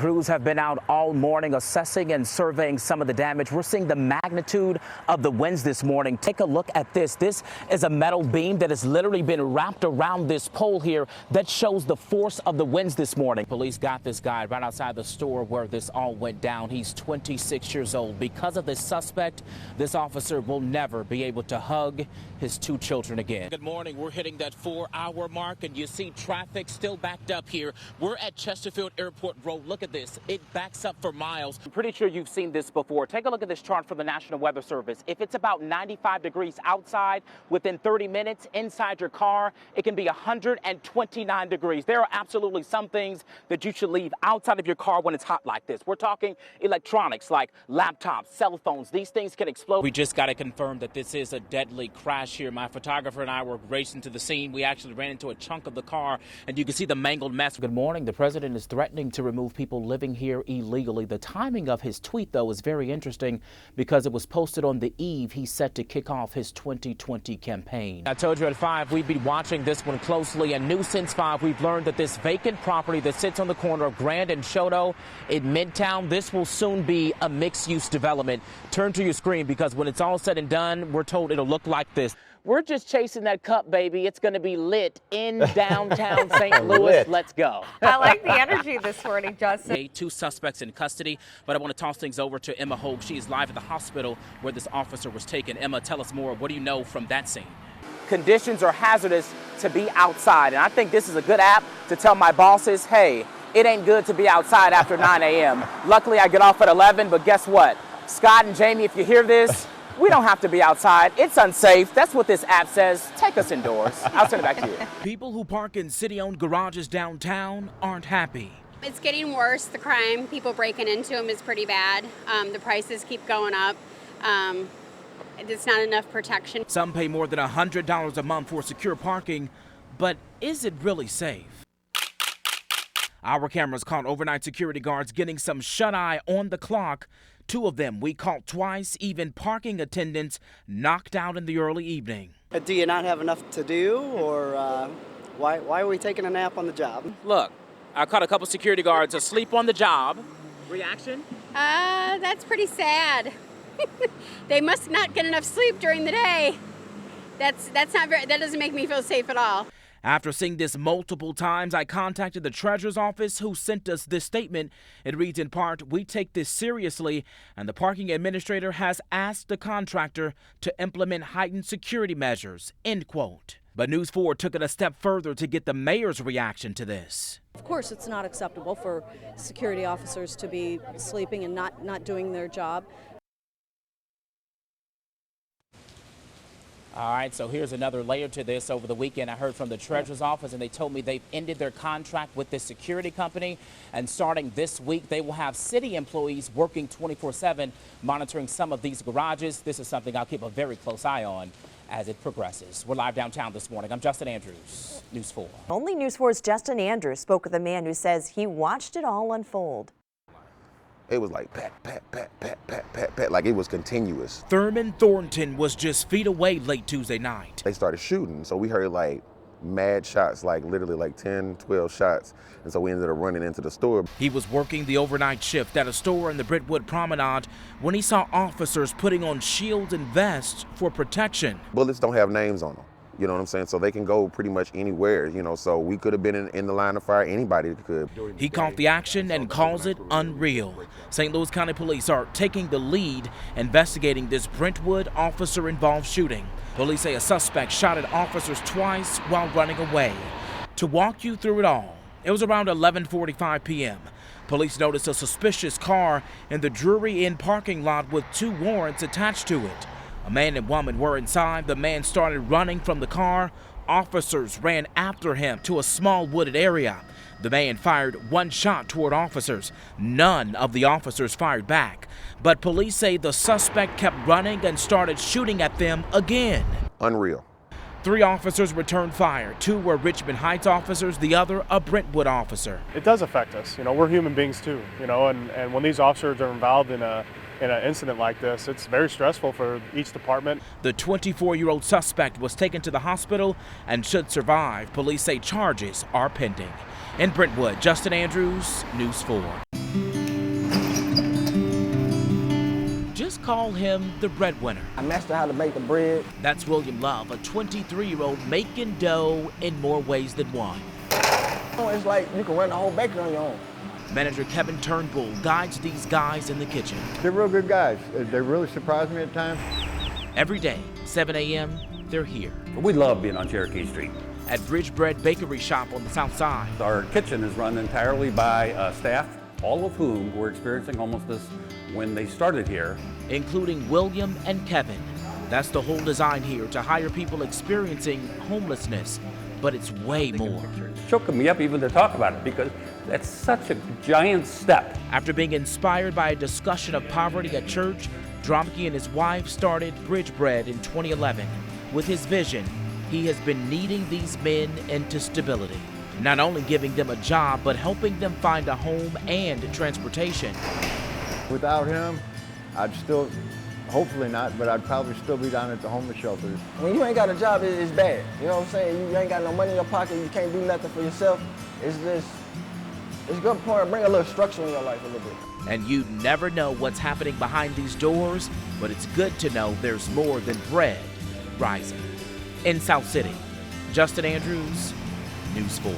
Crews have been out all morning assessing and surveying some of the damage. We're seeing the magnitude of the winds this morning. Take a look at this. This is a metal beam that has literally been wrapped around this pole here that shows the force of the winds this morning. Police got this guy right outside the store where this all went down. He's 26 years old. Because of this suspect, this officer will never be able to hug his two children again. Good morning. We're hitting that 4-hour mark, and you see traffic still backed up here. We're at Chesterfield Airport Road. Look at this. It backs up for miles. I'm pretty sure you've seen this before. Take a look at this chart from the National Weather Service. If it's about 95 degrees outside, within 30 minutes inside your car, it can be 129 degrees. There are absolutely some things that you should leave outside of your car when it's hot like this. We're talking electronics like laptops, cell phones. These things can explode. We just got to confirm that this is a deadly crash here. My photographer and I were racing to the scene. We actually ran into a chunk of the car, and you can see the mangled mess. Good morning. The president is threatening to remove people living here illegally. The timing of his tweet, though, is very interesting because it was posted on the eve he's set to kick off his 2020 campaign. I told you at 5 we'd be watching this one closely, and new since 5 we've learned that this vacant property that sits on the corner of Grand and Shoto in Midtown, this will soon be a mixed-use development. Turn to your screen because when it's all said and done, we're told it'll look like this. We're just chasing that cup, baby. It's going to be lit in downtown St. Louis. Let's go. I like the energy this morning, Justin. 2 suspects in custody, but I want to toss things over to Emma Hogue. She is live at the hospital where this officer was taken. Emma, tell us more. What do you know from that scene? Conditions are hazardous to be outside, and I think this is a good app to tell my bosses, hey, it ain't good to be outside after 9 a.m. Luckily, I get off at 11, but guess what? Scott and Jamie, if you hear this, we don't have to be outside. It's unsafe. That's what this app says. Take us indoors. I'll send it back to you. People who park in city-owned garages downtown aren't happy. It's getting worse. The crime, people breaking into them is pretty bad. The prices keep going up. It's not enough protection. Some pay more than $100 a month for secure parking, but is it really safe? Our cameras caught overnight security guards getting some shut-eye on the clock. 2 of them we caught twice, even parking attendants knocked out in the early evening. Do you not have enough to do, or why are we taking a nap on the job? Look, I caught a couple security guards asleep on the job. Reaction? That's pretty sad. They must not get enough sleep during the day. That doesn't make me feel safe at all. After seeing this multiple times, I contacted the Treasurer's office who sent us this statement. It reads in part, "We take this seriously, and the parking administrator has asked the contractor to implement heightened security measures," end quote. But News 4 took it a step further to get the mayor's reaction to this. Of course, it's not acceptable for security officers to be sleeping and not doing their job. All right, so here's another layer to this. Over the weekend, I heard from the Treasurer's office, and they told me they've ended their contract with this security company. And starting this week, they will have city employees working 24/7, monitoring some of these garages. This is something I'll keep a very close eye on as it progresses. We're live downtown this morning. I'm Justin Andrews, News 4. Only News 4's Justin Andrews spoke with a man who says he watched it all unfold. It was like pat, pat, pat, pat, pat, pat, pat, like it was continuous. Thurman Thornton was just feet away late Tuesday night. They started shooting, so we heard like mad shots, like literally like 10, 12 shots, and so we ended up running into the store. He was working the overnight shift at a store in the Brentwood Promenade when he saw officers putting on shields and vests for protection. Bullets don't have names on them. You know what I'm saying? So they can go pretty much anywhere, so we could have been in the line of fire. Anybody could. He caught the action and calls it unreal. St. Louis County Police are taking the lead, investigating this Brentwood officer-involved shooting. Police say a suspect shot at officers twice while running away. To walk you through it all, it was around 11:45 p.m. Police noticed a suspicious car in the Drury Inn parking lot with 2 warrants attached to it. A man and woman were inside. The man started running from the car. Officers ran after him to a small wooded area. The man fired 1 shot toward officers. None of the officers fired back. But police say the suspect kept running and started shooting at them again. Unreal. 3 officers returned fire. 2 were Richmond Heights officers, the other a Brentwood officer. It does affect us. We're human beings too, and when these officers are involved in an incident like this, it's very stressful for each department. The 24-year-old suspect was taken to the hospital and should survive. Police say charges are pending. In Brentwood, Justin Andrews, News 4. call him the breadwinner. I mastered how to bake the bread. That's William Love, a 23-year-old making dough in more ways than one. It's like you can run the whole bakery on your own. Manager Kevin Turnbull guides these guys in the kitchen. They're real good guys. They really surprise me at times. Every day, 7 a.m., they're here. We love being on Cherokee Street. At Bridge Bread Bakery Shop on the south side. Our kitchen is run entirely by staff, all of whom were experiencing homelessness when they started here. Including William and Kevin. That's the whole design here, to hire people experiencing homelessness. But it's way more. It's choking me up even to talk about it because that's such a giant step. After being inspired by a discussion of poverty at church, Dromke and his wife started Bridge Bread in 2011. With his vision, he has been leading these men into stability. Not only giving them a job, but helping them find a home and transportation. Without him, I'd still, hopefully not, but I'd probably still be down at the homeless shelters. When you ain't got a job, it's bad. You know what I'm saying? You ain't got no money in your pocket, you can't do nothing for yourself. It's good to bring a little structure in your life a little bit. And you never know what's happening behind these doors, but it's good to know there's more than bread rising. In South City, Justin Andrews, News 4.